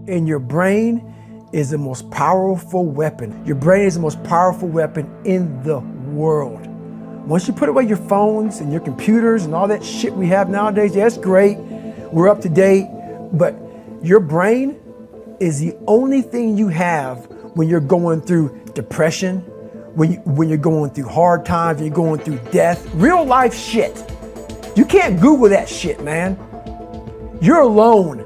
And your brain is the most powerful weapon. Your brain is the most powerful weapon in the world. Once you put away your phones and your computers and all that shit we have nowadays, yeah, it's great. We're up to date, but your brain is the only thing you have when you're going through depression, when you're going through hard times, when you're going through death, real life shit. You can't Google that shit, man. You're alone.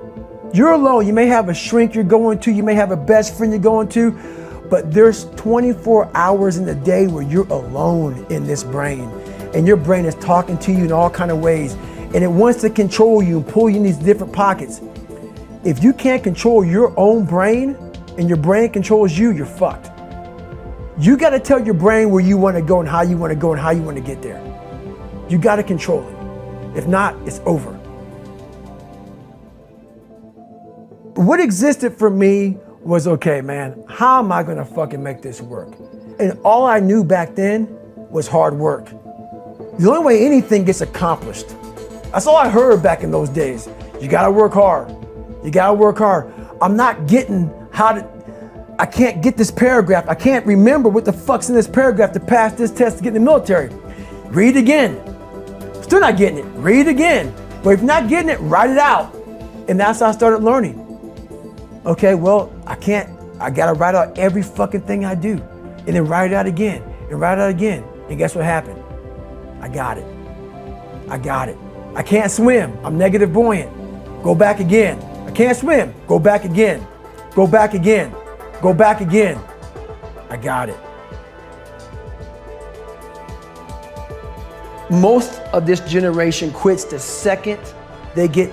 You're alone. You may have a shrink you're going to, you may have a best friend you're going to, but there's 24 hours in the day where you're alone in this brain. And your brain is talking to you in all kinds of ways. And it wants to control you and pull you in these different pockets. If you can't control your own brain and your brain controls you, you're fucked. You got to tell your brain where you want to go and how you want to go and how you want to get there. You got to control it. If not, it's over. What existed for me was, okay, man, how am I going to fucking make this work? And all I knew back then was hard work. The only way anything gets accomplished. That's all I heard back in those days. You got to work hard. You got to work hard. I'm not getting I can't get this paragraph. I can't remember what the fuck's in this paragraph to pass this test to get in the military. Read it again. Still not getting it. Read it again. But if you're not getting it, write it out. And that's how I started learning. Okay, well, I gotta write out every fucking thing I do. And then write it out again, and write it out again. And guess what happened? I got it. I got it. I can't swim. I'm negative buoyant. Go back again. I can't swim. Go back again. Go back again. Go back again. I got it. Most of this generation quits the second they get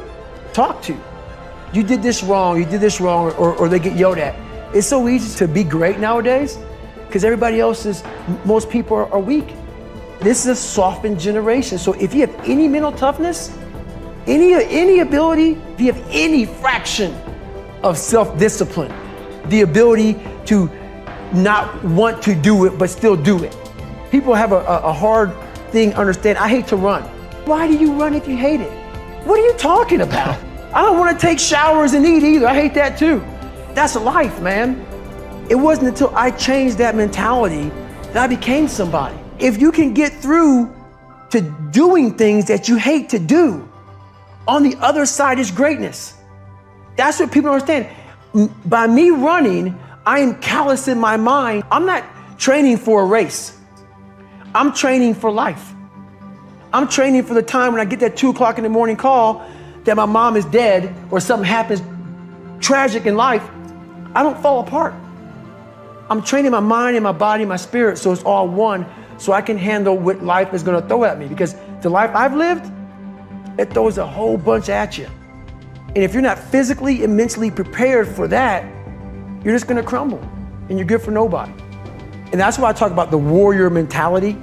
talked to. You did this wrong, or they get yelled at. It's so easy to be great nowadays because everybody else most people are weak. This is a softened generation. So if you have any mental toughness, any ability, if you have any fraction of self-discipline, the ability to not want to do it but still do it. People have a hard thing understand. I hate to run. Why do you run if you hate it? What are you talking about? I don't want to take showers and eat either. I hate that too. That's life, man. It wasn't until I changed that mentality that I became somebody. If you can get through to doing things that you hate to do, on the other side is greatness. That's what people don't understand. By me running, I am callous in my mind. I'm not training for a race. I'm training for life. I'm training for the time when I get that 2 o'clock in the morning call that my mom is dead or something happens tragic in life. I don't fall apart. I'm training my mind and my body and my spirit so it's all one, so I can handle what life is going to throw at me, because the life I've lived, it throws a whole bunch at you. And if you're not physically and mentally prepared for that, you're just going to crumble and you're good for nobody. And that's why I talk about the warrior mentality.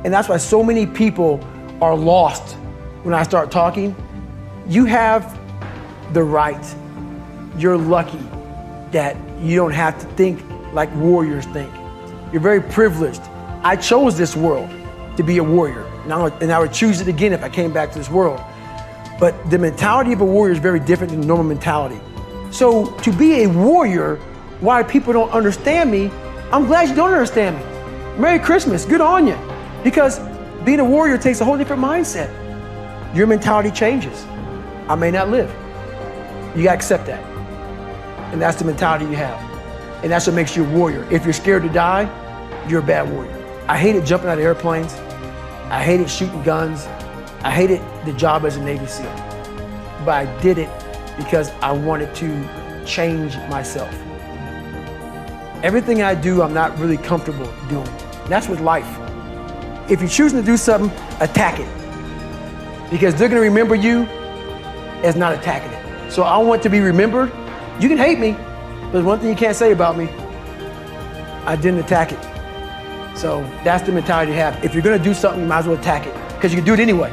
And that's why so many people are lost when I start talking. You have the right. You're lucky that you don't have to think like warriors think. You're very privileged. I chose this world to be a warrior. And I would choose it again if I came back to this world. But the mentality of a warrior is very different than the normal mentality. So to be a warrior, why people don't understand me, I'm glad you don't understand me. Merry Christmas, good on you. Because being a warrior takes a whole different mindset. Your mentality changes. I may not live. You gotta accept that. And that's the mentality you have. And that's what makes you a warrior. If you're scared to die, you're a bad warrior. I hated jumping out of airplanes. I hated shooting guns. I hated the job as a Navy SEAL. But I did it because I wanted to change myself. Everything I do, I'm not really comfortable doing. And that's with life. If you're choosing to do something, attack it. Because they're gonna remember you as not attacking it. So I want to be remembered. You can hate me, but there's one thing you can't say about me. I didn't attack it. So that's the mentality you have. If you're gonna do something, you might as well attack it, because you can do it anyway.